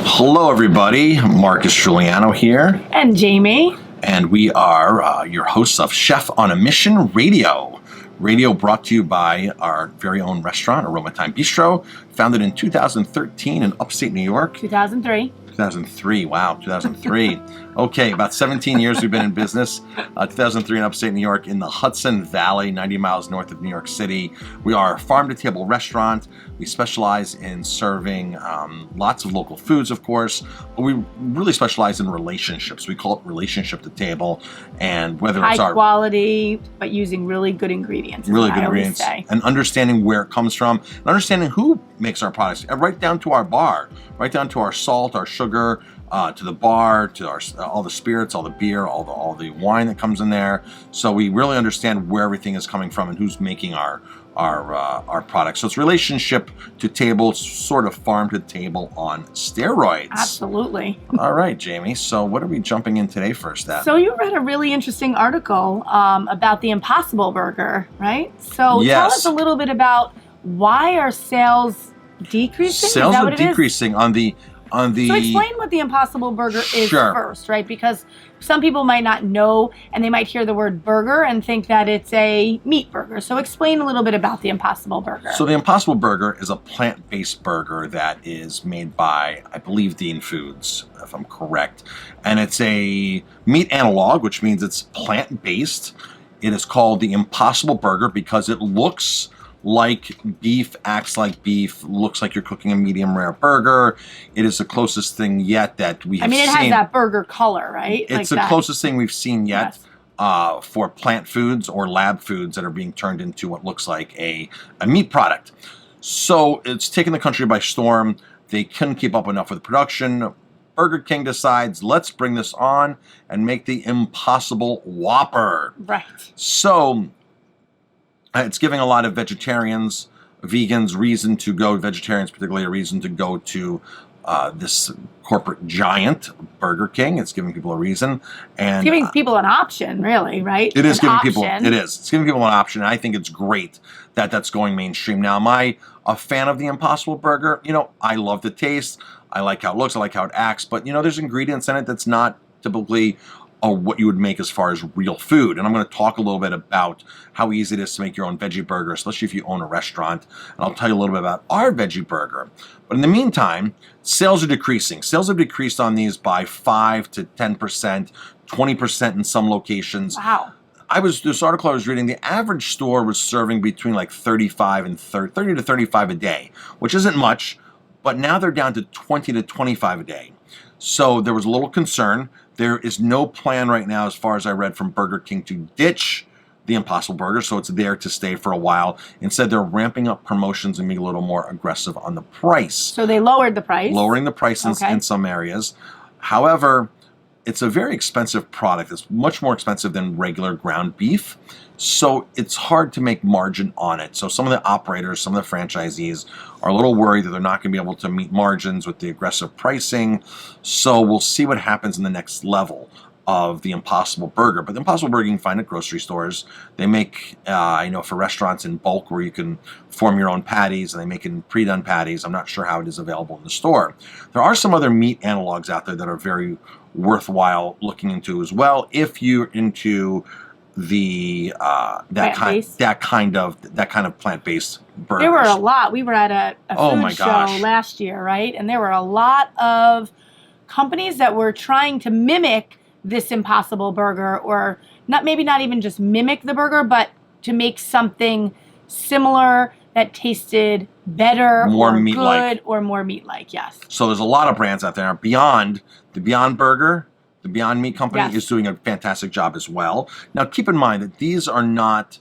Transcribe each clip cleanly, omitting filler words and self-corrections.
Hello, everybody. Marcus Guiliano here. And Jamie. And we are your hosts of Chef on a Mission Radio. Radio brought to you by our very own restaurant, Aroma Time Bistro, founded in 2013 in upstate New York. 2003. 2003, wow, 2003. Okay, about 17 years we've been in business. 2003 in upstate New York in the Hudson Valley, 90 miles north of New York City. We are a farm-to-table restaurant. We specialize in serving lots of local foods, of course, but we really specialize in relationships. We call it relationship to table, and whether it's high quality, but using really good ingredients. Really good ingredients, and understanding where it comes from, and understanding who makes our products, right down to our bar, right down to our salt, our sugar, to the bar, to our all the spirits, all the beer, all the wine that comes in there. So we really understand where everything is coming from and who's making our products. So it's relationship to table, sort of farm to table on steroids. Absolutely. All right, Jamie. So what are we jumping in today first at? So you read a really interesting article about the Impossible Burger, right? So yes. Tell us a little bit about why are sales decreasing? Sales are decreasing on the. So explain what the Impossible Burger is Sure. first, right? Because some people might not know, and they might hear the word burger and think that it's a meat burger. So explain a little bit about the Impossible Burger. So the Impossible Burger is a plant-based burger that is made by, I believe, Dean Foods, if I'm correct. And it's a meat analog, which means it's plant-based. It is called the Impossible Burger because it looks like beef, acts like beef, looks like you're cooking a medium rare burger. It is the closest thing yet that we have seen. I mean, it has that burger color, right? It's the closest thing we've seen yet. Yes. For plant foods or lab foods that are being turned into what looks like a meat product. So it's taken the country by storm. They couldn't keep up enough with production. Burger King decides, let's bring this on and make the Impossible Whopper. Right. So it's giving a lot of vegetarians, vegans, reason to go, vegetarians particularly, a reason to go to this corporate giant, Burger King. It's giving people a reason. And it's giving people an option, really, right? It is giving people, it is. It's giving people an option, and I think it's great that that's going mainstream. Now, am I a fan of the Impossible Burger? You know, I love the taste. I like how it looks. I like how it acts. But, you know, there's ingredients in it that's not typically what you would make as far as real food. And I'm going to talk a little bit about how easy it is to make your own veggie burger, especially if you own a restaurant. And I'll tell you a little bit about our veggie burger. But in the meantime, sales are decreasing. Sales have decreased on these by 5 to 10%, 20% in some locations. Wow. This article I was reading, the average store was serving between like 30 to 35 a day, which isn't much, but now they're down to 20 to 25 a day. So there was a little concern. There is no plan right now, as far as I read from Burger King, to ditch the Impossible Burger, so it's there to stay for a while. Instead, they're ramping up promotions and being a little more aggressive on the price. So they lowered the price? Lowering the price in some areas. However, it's a very expensive product. It's much more expensive than regular ground beef. So it's hard to make margin on it. So some of the operators, some of the franchisees are a little worried that they're not going to be able to meet margins with the aggressive pricing. So we'll see what happens in the next level of the Impossible Burger. But the Impossible Burger you can find at grocery stores. They make, I know for restaurants in bulk where you can form your own patties, and they make it in pre-done patties. I'm not sure how it is available in the store. There are some other meat analogs out there that are very worthwhile looking into as well if you're into the that kind of plant-based burgers. There were a lot. We were at a food show last year, right? And there were a lot of companies that were trying to mimic this Impossible Burger, or maybe not even just mimic the burger, but to make something similar that tasted better, more or meat-like, or more meat-like. Yes. So there's a lot of brands out there. Beyond the Beyond Burger, the Beyond Meat Company is doing a fantastic job as well. Now, keep in mind that these are not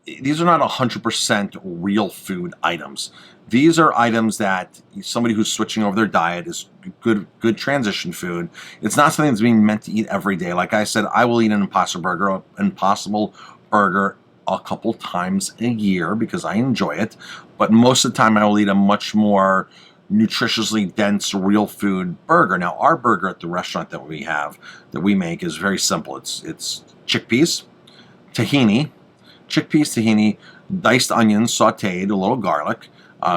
100% real food items. These are items that somebody who's switching over their diet is good transition food. It's not something that's being meant to eat every day. Like I said, I will eat an Impossible Burger a couple times a year because I enjoy it. But most of the time, I will eat a much more nutritiously dense real food burger. Now, our burger at the restaurant that we make is very simple. It's chickpeas, tahini, diced onions sauteed, a little garlic,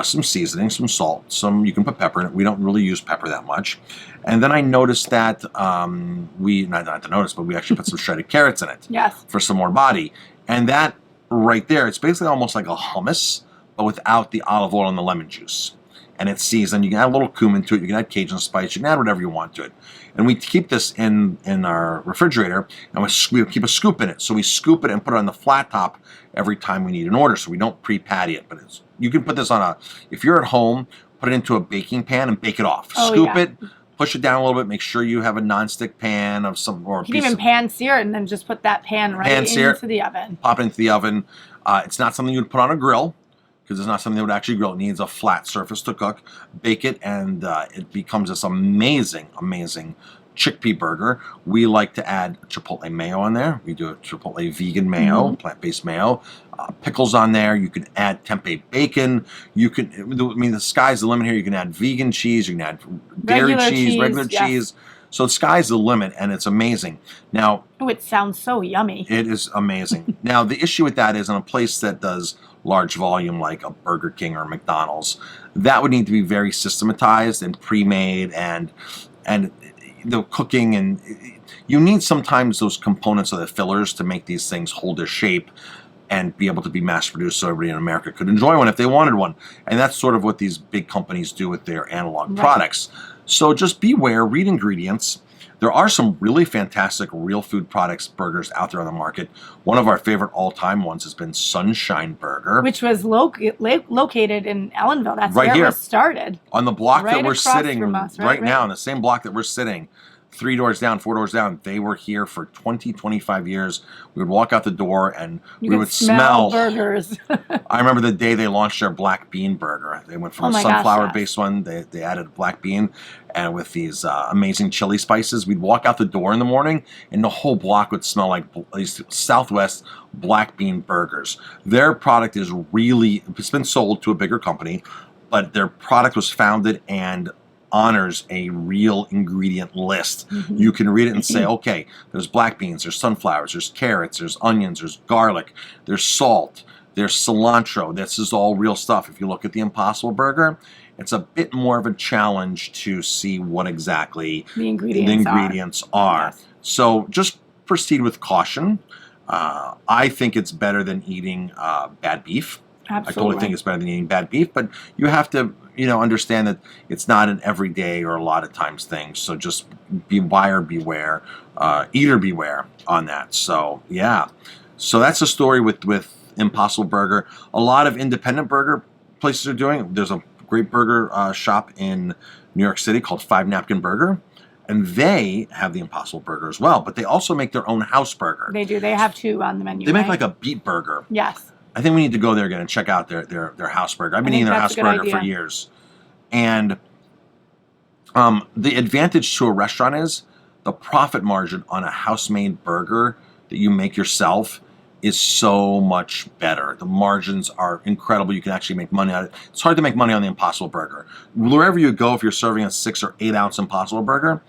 some seasoning, some salt, you can put pepper in it. We don't really use pepper that much. And then I noticed that not to notice, but we actually put some shredded carrots in it. Yes. For some more body. And that right there, it's basically almost like a hummus, but without the olive oil and the lemon juice. And it's seasoned. You can add a little cumin to it. You can add Cajun spice. You can add whatever you want to it. And we keep this in our refrigerator, and we keep a scoop in it. So we scoop it and put it on the flat top every time we need an order. So we don't pre-patty it. But you can put this on if you're at home, put it into a baking pan and bake it off. Scoop it, push it down a little bit. Make sure you have a nonstick pan of some or. You can even pan sear it and then just put that pan into the oven. Pop it into the oven. It's not something you would put on a grill, because it's not something that would actually grill. It needs a flat surface to cook. Bake it, and it becomes this amazing, amazing chickpea burger. We like to add chipotle mayo on there. We do a chipotle vegan mayo, plant-based mayo. Pickles on there. You can add tempeh bacon. The sky's the limit here. You can add vegan cheese. You can add dairy cheese, regular cheese. So the sky's the limit, and it's amazing. Now, it sounds so yummy. It is amazing. Now, the issue with that is in a place that does large volume like a Burger King or a McDonald's, that would need to be very systematized and pre-made, and the cooking, and you need sometimes those components of the fillers to make these things hold their shape and be able to be mass produced so everybody in America could enjoy one if they wanted one. And that's sort of what these big companies do with their analog products. So just beware, read ingredients. There are some really fantastic real food products, burgers out there on the market. One of our favorite all-time ones has been Sunshine Burger. Which was located in Ellenville. That's where it was started. On the block that we're sitting right now, on the same block that we're sitting, 3 doors down, 4 doors down. They were here for 20, 25 years. We would walk out the door and we would smell burgers. I remember the day they launched their black bean burger. They went from a sunflower-based one. They added black bean, and with these amazing chili spices. We'd walk out the door in the morning, and the whole block would smell like these Southwest black bean burgers. Their product is it's been sold to a bigger company, but their product was founded and honors a real ingredient list. You can read it and say, okay, there's black beans, there's sunflowers, there's carrots, there's onions, there's garlic, there's salt, there's cilantro. This is all real stuff. If you look at the Impossible Burger, it's a bit more of a challenge to see what exactly the ingredients are. Yes. So just proceed with caution. I think it's better than eating bad beef. Absolutely. I totally think it's better than eating bad beef, but you have to, understand that it's not an everyday or a lot of times thing. So just be buyer beware, eater beware on that. So yeah, so that's the story with Impossible Burger. A lot of independent burger places are doing. There's a great burger shop in New York City called 5 Napkin Burger. And they have the Impossible Burger as well, but they also make their own house burger. They do. They have 2 on the menu. They make like a beet burger. Yes. I think we need to go there again and check out their house burger. I've been eating their house burger for years. And the advantage to a restaurant is the profit margin on a house-made burger that you make yourself is so much better. The margins are incredible. You can actually make money on it. It's hard to make money on the Impossible Burger. Wherever you go, if you're serving a 6 or 8 ounce Impossible Burger,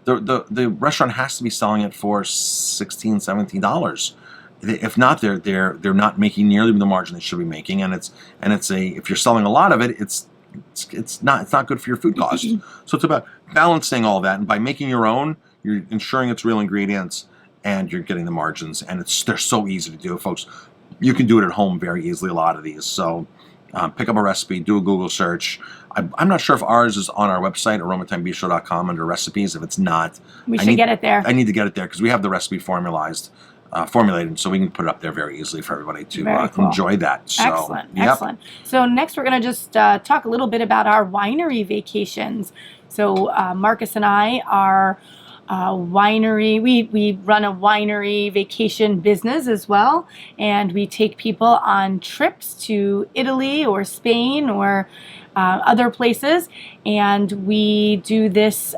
the restaurant has to be selling it for $16, $17. If not, they're not making nearly the margin they should be making, and if you're selling a lot of it, it's not good for your food cost. So it's about balancing all that, and by making your own, you're ensuring it's real ingredients, and you're getting the margins, and they're so easy to do, folks. You can do it at home very easily. A lot of these, so pick up a recipe, do a Google search. I'm not sure if ours is on our website, aromatimebistro.com, under recipes. If it's not, we should get it there. I need to get it there because we have the recipe formulated, so we can put it up there very easily for everybody to enjoy that. So, Excellent. So next we're going to just talk a little bit about our winery vacations. So Marcus and I are winery. We run a winery vacation business as well, and we take people on trips to Italy or Spain or other places, and we do this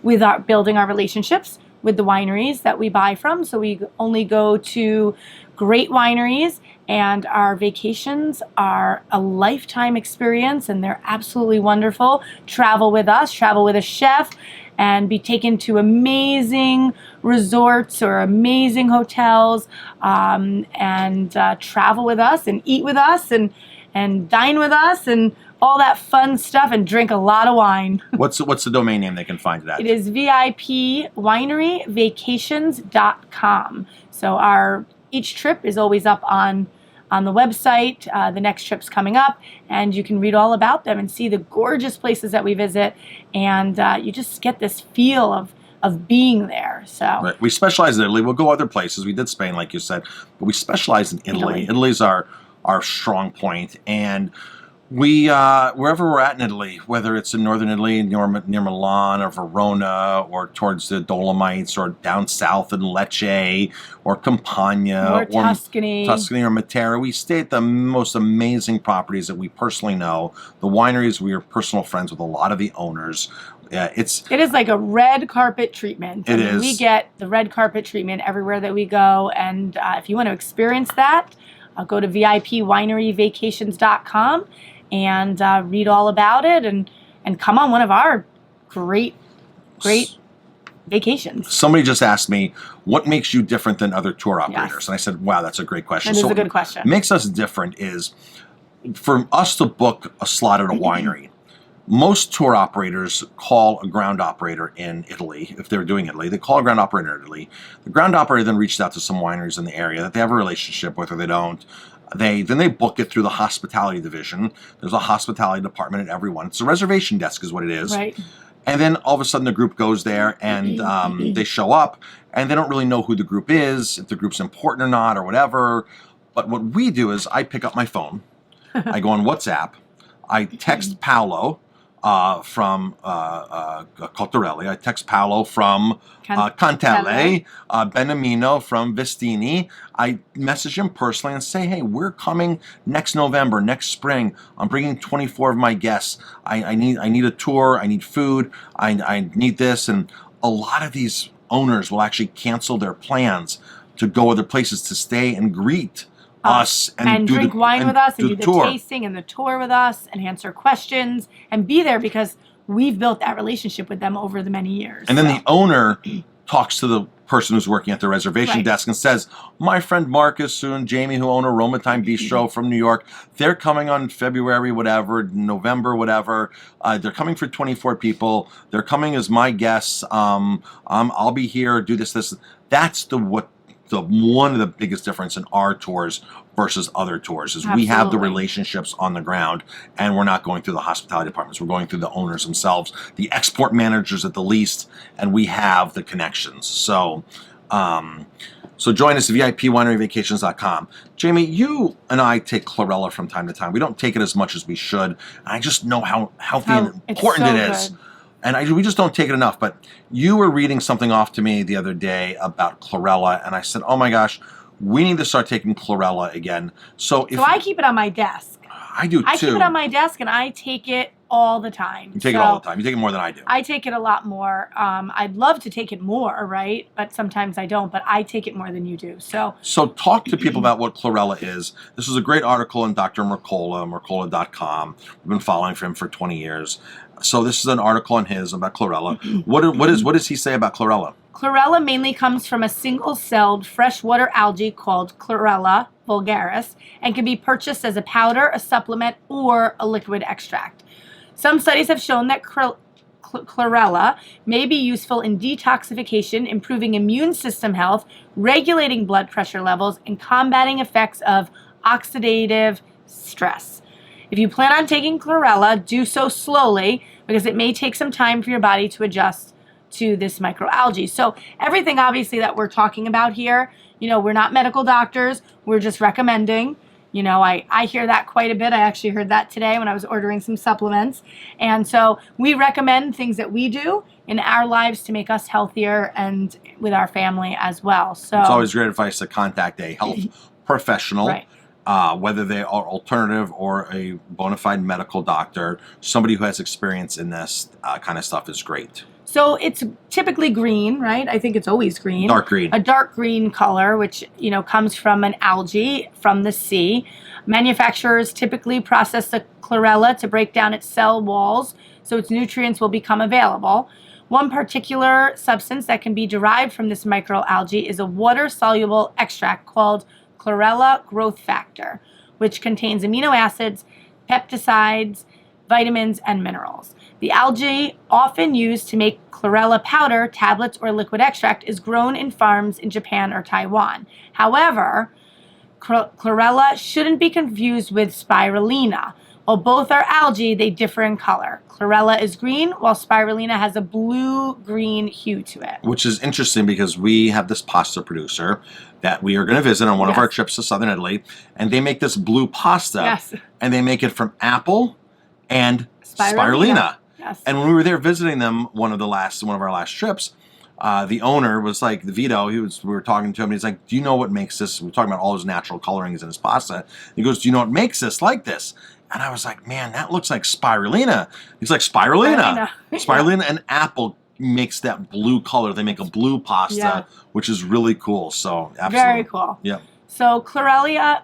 with building our relationships with the wineries that we buy from. So we only go to great wineries, and our vacations are a lifetime experience, and they're absolutely wonderful. Travel with us, travel with a chef, and be taken to amazing resorts or amazing hotels, and travel with us and eat with us, and and dine with us and all that fun stuff and drink a lot of wine. What's the domain name they can find it at? It is VIPwineryvacations.com. So each trip is always up on the website. The next trip's coming up, and you can read all about them and see the gorgeous places that we visit, and you just get this feel of being there. So right. We specialize in Italy. We'll go other places. We did Spain, like you said, but we specialize in Italy. Italy's our strong point, and we wherever we're at in Italy, whether it's in northern Italy near Milan or Verona, or towards the Dolomites, or down south in Lecce or Campania or Tuscany or Matera, we stay at the most amazing properties that we personally know. The wineries, we are personal friends with a lot of the owners. It is like a red carpet treatment. It is. We get the red carpet treatment everywhere that we go, and if you want to experience that, go to VIPwineryvacations.com and read all about it, and come on one of our great vacations. Somebody just asked me, what makes you different than other tour operators? Yes. And I said, wow, that's a great question. That is a good question. What makes us different is for us to book a slot at a winery. Most tour operators call a ground operator in Italy. If they're doing Italy, they call a ground operator in Italy. The ground operator then reaches out to some wineries in the area that they have a relationship with, or they don't. Then they book it through the hospitality division. There's a hospitality department at every one. It's a reservation desk is what it is. Right. And then all of a sudden the group goes there, and they show up, and they don't really know who the group is, if the group's important or not, or whatever. But what we do is I pick up my phone. I go on WhatsApp. I text Paolo from Cottarelli. I text Paolo from Cantelle, Benamino from Vestini. I message him personally and say, hey, we're coming next November, next spring. I'm bringing 24 of my guests. I need a tour. I need food. I need this. And a lot of these owners will actually cancel their plans to go other places to stay and greet us and drink wine with us and do the tasting and the tour with us and answer questions and be there because we've built that relationship with them over the many years. And then the owner talks to the person who's working at the reservation desk and says, my friend Marcus and Jamie, who own Aroma Time Bistro from New York, they're coming on February, whatever, November, whatever. They're coming for 24 people. They're coming as my guests. I'll be here, do this. That's one of the biggest difference in our tours versus other tours is we have the relationships on the ground, and we're not going through the hospitality departments. We're going through the owners themselves, the export managers at the least, and we have the connections. So join us at VIPwineryvacations.com. Jamie, you and I take Chlorella from time to time. We don't take it as much as we should. And I just know how healthy and important it is. Good. And we just don't take it enough. But you were reading something off to me the other day about Chlorella, and I said, oh my gosh, we need to start taking Chlorella again. So I keep it on my desk. I do too. I keep it on my desk, and I take it all the time. You take it all the time. You take it more than I do. I take it a lot more. I'd love to take it more, right? But sometimes I don't. But I take it more than you do. So talk to people about what Chlorella is. This was a great article in Dr. Mercola, Mercola.com. We've been following him for 20 years. So this is an article on his about Chlorella. What does he say about Chlorella? Chlorella mainly comes from a single-celled freshwater algae called Chlorella vulgaris and can be purchased as a powder, a supplement, or a liquid extract. Some studies have shown that Chlorella may be useful in detoxification, improving immune system health, regulating blood pressure levels, and combating effects of oxidative stress. If you plan on taking Chlorella, do so slowly because it may take some time for your body to adjust to this microalgae. So everything obviously that we're talking about here, we're not medical doctors. We're just recommending. I hear that quite a bit. I actually heard that today when I was ordering some supplements. And so we recommend things that we do in our lives to make us healthier and with our family as well. So it's always great advice to contact a health professional. Right. Whether they are alternative or a bona fide medical doctor, somebody who has experience in this kind of stuff is great. So it's typically green, right? I think it's always green. Dark green. A dark green color, which, comes from an algae from the sea. Manufacturers typically process the Chlorella to break down its cell walls so its nutrients will become available. One particular substance that can be derived from this microalgae is a water-soluble extract called Chlorella growth factor. which contains amino acids, peptides, vitamins, and minerals. The algae, often used to make chlorella powder, tablets, or liquid extract, is grown in farms in Japan or Taiwan. However, chlorella shouldn't be confused with spirulina. While both are algae, they differ in color. Chlorella is green, while spirulina has a blue-green hue to it. Which is interesting because we have this pasta producer that we are going to visit on one of our trips to southern Italy, and they make this blue pasta, and they make it from apple and spirulina. Yes. And when we were there visiting them one of our last trips, the owner was like, Vito, we were talking to him, and he's like, do you know what makes this? We're talking about all his natural colorings in his pasta. He goes, do you know what makes this like this? And I was like, man, that looks like spirulina. He's like, spirulina. Spirulina and apple makes that blue color. They make a blue pasta, which is really cool. So, absolutely. Very cool. Yeah. So, chlorella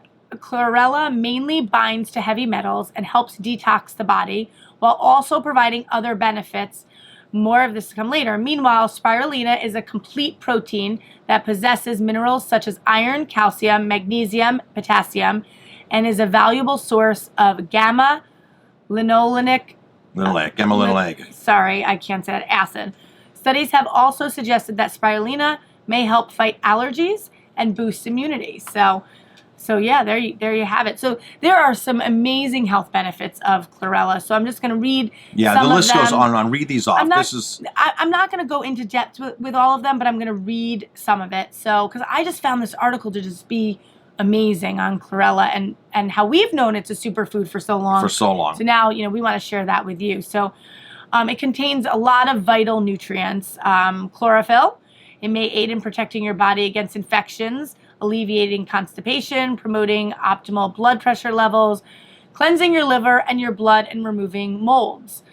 mainly binds to heavy metals and helps detox the body while also providing other benefits. More of this to come later. Meanwhile, spirulina is a complete protein that possesses minerals such as iron, calcium, magnesium, potassium, and is a valuable source of gamma-linolenic acid. Studies have also suggested that spirulina may help fight allergies and boost immunity. So yeah, there you have it. So there are some amazing health benefits of chlorella. So I'm just going to read some the list of them. goes on and on. Read these off. I'm not going to go into depth with all of them, but I'm going to read some of it. So, because I just found this article to just be amazing on chlorella and how we've known it's a superfood for so long. So now, we want to share that with you. So it contains a lot of vital nutrients. Chlorophyll. It may aid in protecting your body against infections, alleviating constipation, promoting optimal blood pressure levels, cleansing your liver and your blood, and removing molds.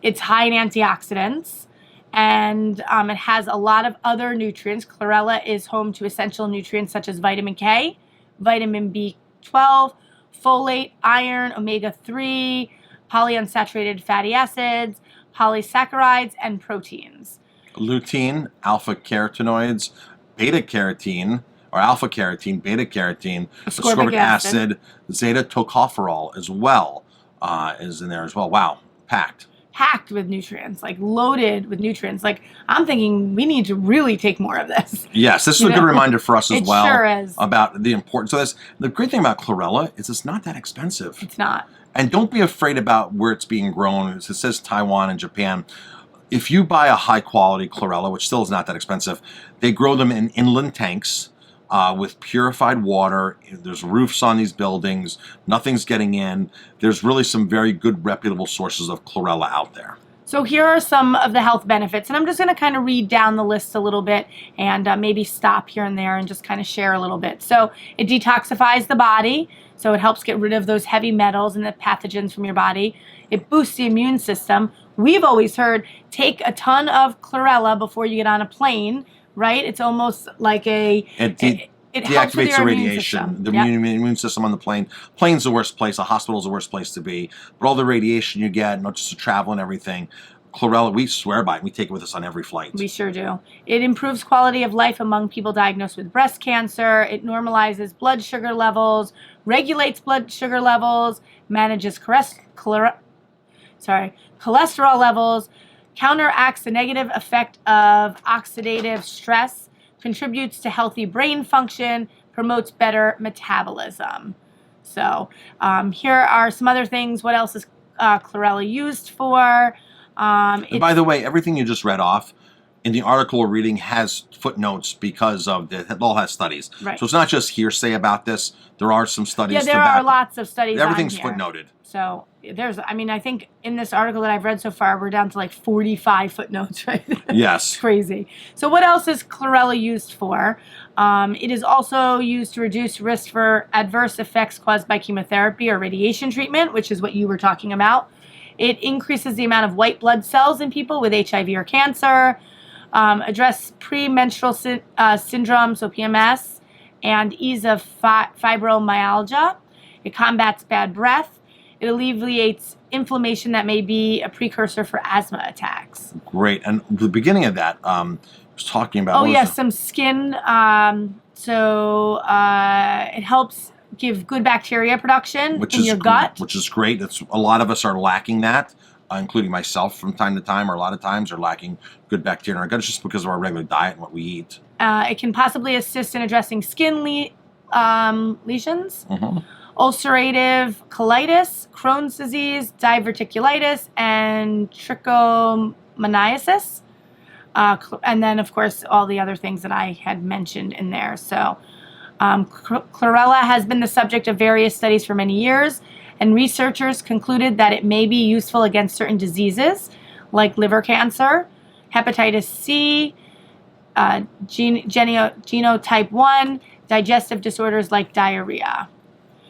It's high in antioxidants, and it has a lot of other nutrients. Chlorella is home to essential nutrients such as vitamin K, vitamin B12, folate, iron, omega-3, polyunsaturated fatty acids, polysaccharides, and proteins. Lutein, alpha-carotenoids, beta-carotene, or alpha-carotene, beta-carotene, ascorbic acid, zeta-tocopherol as well is in there as well. Wow, packed with nutrients, like loaded with nutrients. Like, I'm thinking we need to really take more of this. Yes, this is a good reminder for us as well. It sure is. About the importance. So the great thing about chlorella is it's not that expensive. It's not. And don't be afraid about where it's being grown. It says Taiwan and Japan. If you buy a high quality chlorella, which still is not that expensive, they grow them in inland tanks. With purified water. There's roofs on these buildings. Nothing's getting in. There's really some very good reputable sources of chlorella out there. So here are some of the health benefits. And I'm just going to kind of read down the list a little bit and maybe stop here and there and just kind of share a little bit. So it detoxifies the body. So it helps get rid of those heavy metals and the pathogens from your body. It boosts the immune system. We've always heard take a ton of chlorella before you get on a plane. Right? It's almost like it deactivates the radiation. The immune system on the plane. Plane's the worst place. A hospital's the worst place to be. But all the radiation you get, not just to travel and everything. Chlorella, we swear by it. We take it with us on every flight. We sure do. It improves quality of life among people diagnosed with breast cancer. It normalizes blood sugar levels, regulates blood sugar levels, manages cholesterol levels, counteracts the negative effect of oxidative stress, contributes to healthy brain function, promotes better metabolism. So here are some other things. What else is chlorella used for? And by the way, everything you just read off in the article we're reading has footnotes because of it all has studies. Right. So it's not just hearsay about this. There are some studies. Yeah, there are lots of studies. Everything's on here. footnoted. So I think in this article that I've read so far, we're down to like 45 footnotes, right? Yes. It's crazy. So what else is chlorella used for? It is also used to reduce risk for adverse effects caused by chemotherapy or radiation treatment, which is what you were talking about. It increases the amount of white blood cells in people with HIV or cancer, address premenstrual syndrome, so PMS, and ease of fibromyalgia. It combats bad breath. It alleviates inflammation that may be a precursor for asthma attacks. Great. And the beginning of that was talking about... some skin. It helps give good bacteria production in your gut. Which is great. A lot of us are lacking that, including myself from time to time, or a lot of times are lacking good bacteria in our gut just because of our regular diet and what we eat. It can possibly assist in addressing skin lesions, ulcerative colitis, Crohn's disease, diverticulitis, and trichomoniasis. And then, of course, all the other things that I had mentioned in there. So Chlorella has been the subject of various studies for many years, and researchers concluded that it may be useful against certain diseases like liver cancer, hepatitis C, genotype 1, digestive disorders like diarrhea.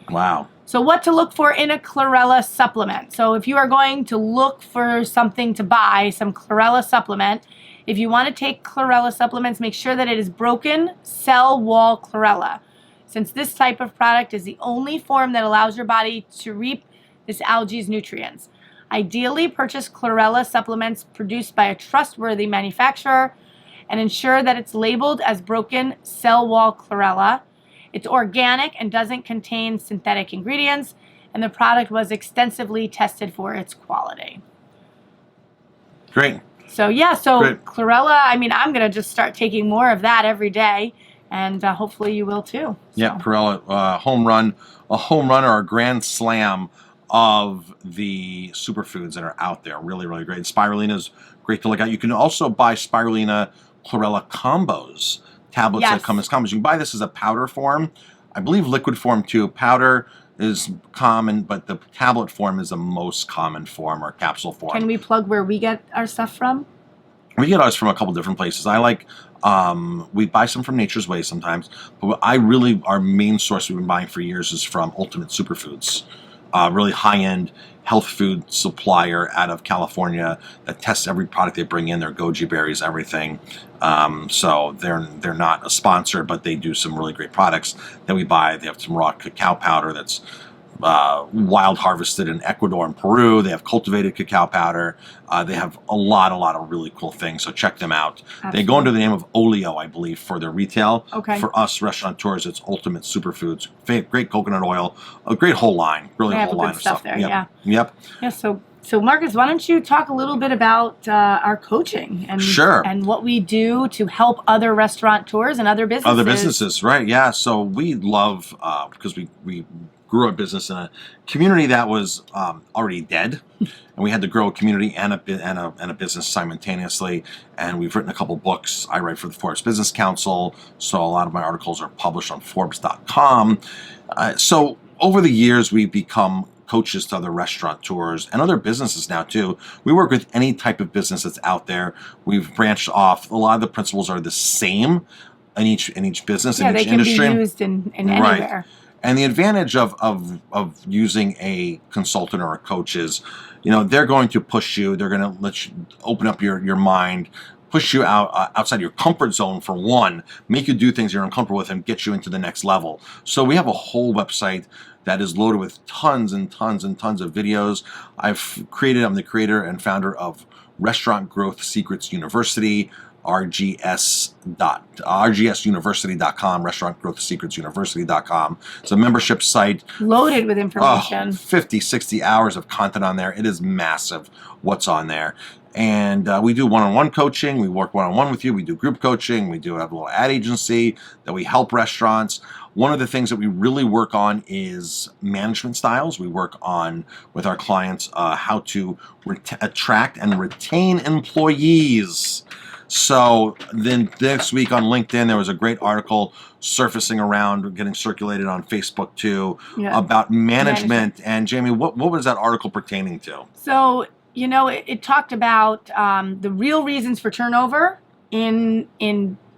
Wow. So what to look for in a Chlorella supplement. So if you are going to look for something to buy, some Chlorella supplement, if you want to take Chlorella supplements, make sure that it is broken cell wall Chlorella, since this type of product is the only form that allows your body to reap this algae's nutrients. Ideally, purchase Chlorella supplements produced by a trustworthy manufacturer and ensure that it's labeled as broken cell wall Chlorella. It's organic and doesn't contain synthetic ingredients, and the product was extensively tested for its quality. Great. So Great. Chlorella, I mean, I'm going to just start taking more of that every day, and hopefully you will too. Yeah, Chorella, a home run or a grand slam of the superfoods that are out there. Really, really great. Spirulina is great to look at. You can also buy Spirulina Chlorella combos, tablets that come as combos. You can buy this as a powder form. I believe liquid form too. Powder is common, but the tablet form is the most common form, or capsule form. Can we plug where we get our stuff from? We get ours from a couple different places. I like, we buy some from Nature's Way sometimes, but our main source we've been buying for years is from Ultimate Superfoods. Really high-end health food supplier out of California that tests every product they bring in, their goji berries, everything. So they're not a sponsor, but they do some really great products that we buy. They have some raw cacao powder that's wild harvested in Ecuador and Peru. They have cultivated cacao powder. They have a lot of really cool things. So check them out. Absolutely. They go under the name of Oleo, I believe, for their retail. Okay. For us restaurateurs, it's Ultimate Superfoods. Great coconut oil, a great whole line, really whole line of stuff. There, yep. Yeah. Yep. Yeah. So Marcus, why don't you talk a little bit about our coaching and what we do to help other restaurateurs and other businesses? Other businesses, right? Yeah. So we love because we grew a business in a community that was already dead, and we had to grow a community and a business simultaneously. And we've written a couple books. I write for the Forbes Business Council, so a lot of my articles are published on Forbes.com. So over the years, we've become coaches to other restaurateurs and other businesses now too. We work with any type of business that's out there. We've branched off. A lot of the principles are the same in each business, in each industry. Yeah, they can be used in anywhere. Right. And the advantage of using a consultant or a coach is, they're going to push you. They're going to let you open up your mind, push you outside your comfort zone for one, make you do things you're uncomfortable with, and get you into the next level. So we have a whole website that is loaded with tons and tons and tons of videos. I'm the creator and founder of Restaurant Growth Secrets University, rgsuniversity.com, Restaurant Growth Secrets University.com. It's a membership site. Loaded with information. 50, 60 hours of content on there. It is massive what's on there. And we do one-on-one coaching. We work one-on-one with you. We do group coaching. We do have a little ad agency that we help restaurants. One of the things that we really work on is management styles. We work on, with our clients, how to attract and retain employees. So then this week on LinkedIn, there was a great article surfacing around, getting circulated on Facebook too, about management. And Jamie, what was that article pertaining to? So, it talked about the real reasons for turnover in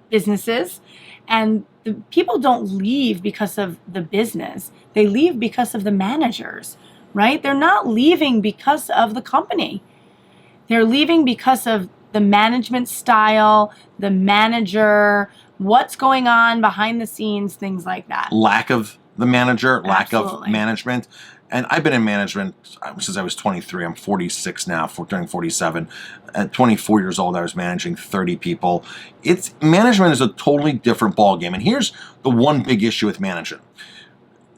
businesses, and the people don't leave because of the business. They leave because of the managers, right? They're not leaving because of the company. They're leaving because of the management style, the manager, what's going on behind the scenes, things like that. Lack of the manager, lack Absolutely. of management. And I've been in management since I was 23. I'm 46 now, turning 47. At 24 years old, I was managing 30 people. Management is a totally different ballgame. And here's the one big issue with management.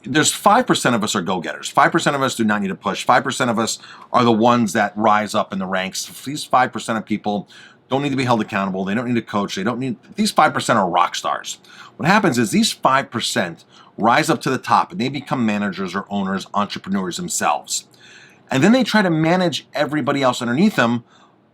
there's 5% of us are go-getters. 5% of us do not need to push. 5% of us are the ones that rise up in the ranks. These 5% of people don't need to be held accountable. They don't need a coach. These 5% are rock stars. What happens is these 5% rise up to the top and they become managers or owners, entrepreneurs themselves. And then they try to manage everybody else underneath them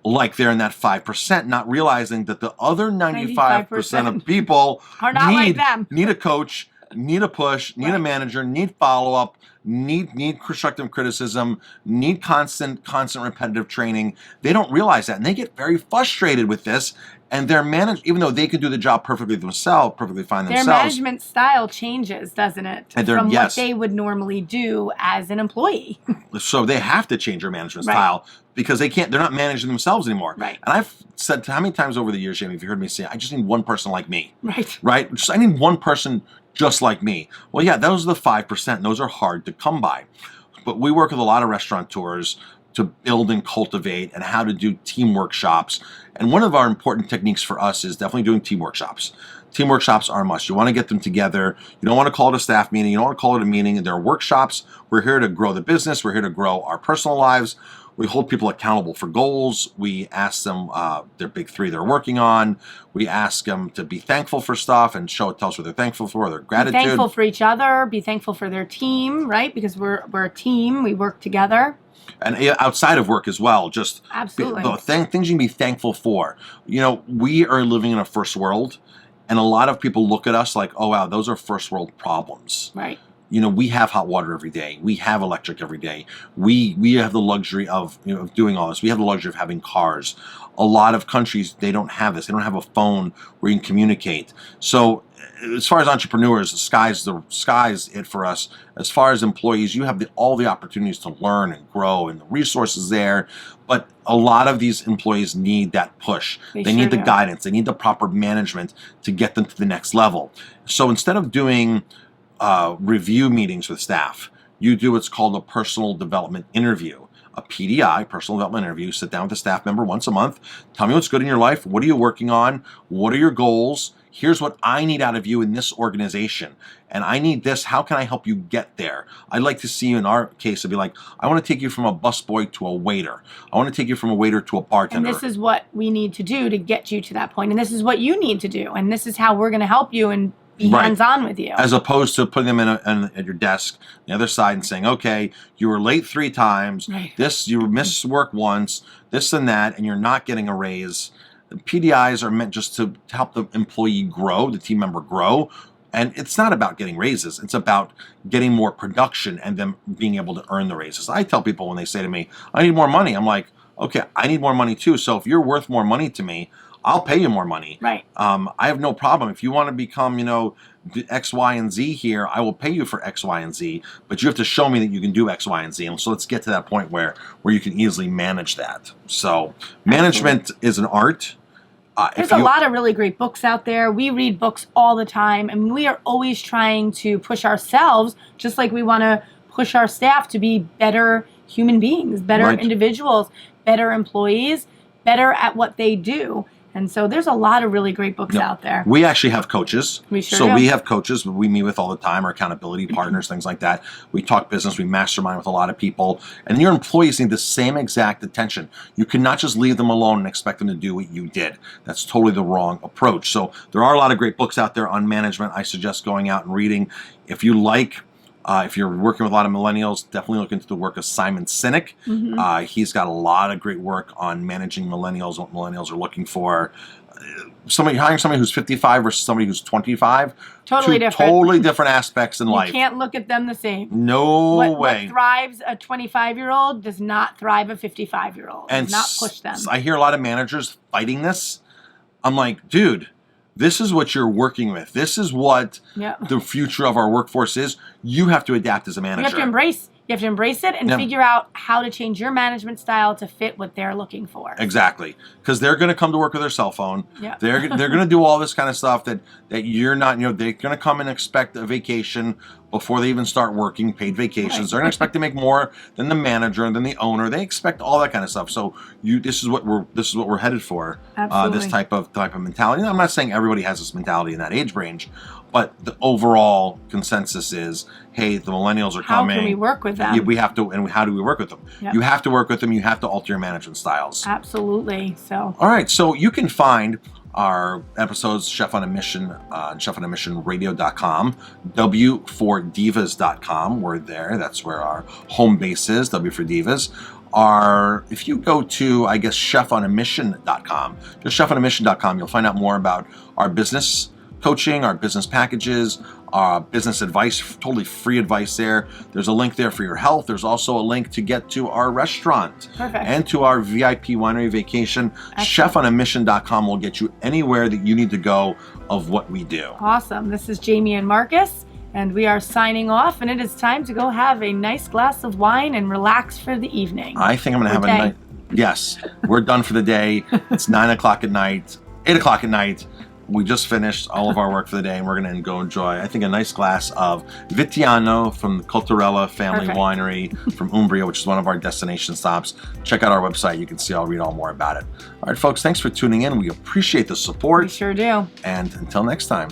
like they're in that 5%, not realizing that the other 95% of people are not like them. Need a coach, need a push, need a manager, need follow-up, need constructive criticism, need constant repetitive training. They don't realize that, and they get very frustrated with this. And their even though they can do the job perfectly themselves, perfectly fine themselves. Their management style changes, doesn't it? From what they would normally do as an employee. So they have to change their management style because they're not managing themselves anymore. Right. And I've said how many times over the years, Jamie, if you heard me say, I just need one person like me. Right. Right? I need one person just like me. Well, yeah, those are the 5%. Those are hard to come by. But we work with a lot of restaurateurs to build and cultivate and how to do team workshops. And one of our important techniques for us is definitely doing team workshops. Team workshops are a must. You want to get them together. You don't want to call it a staff meeting. You don't want to call it a meeting. And they're workshops. We're here to grow the business. We're here to grow our personal lives. We hold people accountable for goals. We ask them their big 3 they're working on. We ask them to be thankful for stuff and tell us what they're thankful for, their gratitude. Be thankful for each other. Be thankful for their team, right? Because we're a team. We work together. And outside of work as well, just absolutely things you can be thankful for. You know, we are living in a first world, and a lot of people look at us like, oh, wow, those are first world problems. Right. You know, we have hot water every day. We have electric every day. We have the luxury of of doing all this. We have the luxury of having cars. A lot of countries, they don't have this. They don't have a phone where you can communicate. So as far as entrepreneurs, the sky's it for us. As far as employees, you have all the opportunities to learn and grow and the resources there. But a lot of these employees need that push. They need the guidance. They need the proper management to get them to the next level. So instead of doing review meetings with staff, you do what's called a personal development interview. A PDI, personal development interview. Sit down with a staff member once a month. Tell me what's good in your life. What are you working on? What are your goals? Here's what I need out of you in this organization. And I need this. How can I help you get there? I'd like to see you in our case. I'd be like, I want to take you from a busboy to a waiter. I want to take you from a waiter to a bartender. And this is what we need to do to get you to that point. And this is what you need to do. And this is how we're going to help you and be hands-on with you. As opposed to putting them at your desk, the other side, and saying, okay, you were late 3 times. Right. You missed work once, this and that, and you're not getting a raise. The PDIs are meant just to help the employee grow, the team member grow. And it's not about getting raises. It's about getting more production and them being able to earn the raises. I tell people when they say to me, I need more money. I'm like, okay, I need more money too. So if you're worth more money to me, I'll pay you more money. Right. I have no problem. If you want to become, X, Y, and Z here, I will pay you for X, Y, and Z. But you have to show me that you can do X, Y, and Z. And so let's get to that point where you can easily manage that. So management is an art. There's a lot of really great books out there. We read books all the time, and we are always trying to push ourselves, just like we want to push our staff to be better human beings, better individuals, better employees, better at what they do. And so there's a lot of really great books out there. We actually have coaches. We sure do. We have coaches we meet with all the time, our accountability partners, things like that. We talk business, we mastermind with a lot of people. And your employees need the same exact attention. You cannot just leave them alone and expect them to do what you did. That's totally the wrong approach. So there are a lot of great books out there on management. I suggest going out and reading. If you like, if you're working with a lot of millennials, definitely look into the work of Simon Sinek. Mm-hmm. He's got a lot of great work on managing millennials, what millennials are looking for. Hiring somebody who's 55 versus somebody who's 25. Totally different. Totally different aspects in life. You can't look at them the same. No way. What thrives a 25-year-old does not thrive a 55-year-old. And does not push them. I hear a lot of managers fighting this. I'm like, dude, this is what you're working with. This is what the future of our workforce is. You have to adapt as a manager. You have to embrace it and figure out how to change your management style to fit what they're looking for. Exactly. Because they're going to come to work with their cell phone. Yeah. They're going to do all this kind of stuff that you're not, they're going to come and expect a vacation before they even start working, paid vacations. Right. They're going to expect to make more than the manager and than the owner. They expect all that kind of stuff. So this is what we're headed for. This type of mentality. And I'm not saying everybody has this mentality in that age range, but the overall consensus is, hey, the millennials are coming. How can we work with them? We have to, and how do we work with them? Yep. You have to work with them. You have to alter your management styles. Absolutely. So. All right. So you can find our episodes, Chef on a Mission, on chefonamissionradio.com, w4divas.com. We're there. That's where our home base is, W for Divas. If you go to, I guess, chefonamission.com, just chefonamission.com, you'll find out more about our business coaching, our business packages, business advice, totally free advice there. There's a link there for your health. There's also a link to get to our restaurant. Perfect. And to our VIP winery vacation. Chefonamission.com will get you anywhere that you need to go of what we do. Awesome. This is Jamie and Marcus, and we are signing off, and it is time to go have a nice glass of wine and relax for the evening. I think I'm going to have a night. Yes, we're done for the day. It's 9 o'clock at night, 8 o'clock at night. We just finished all of our work for the day, and we're going to go enjoy, I think, a nice glass of Guiliano from the Chorella family winery from Umbria, which is one of our destination stops. Check out our website. You can see, I'll read all more about it. All right, folks, thanks for tuning in. We appreciate the support. We sure do. And until next time.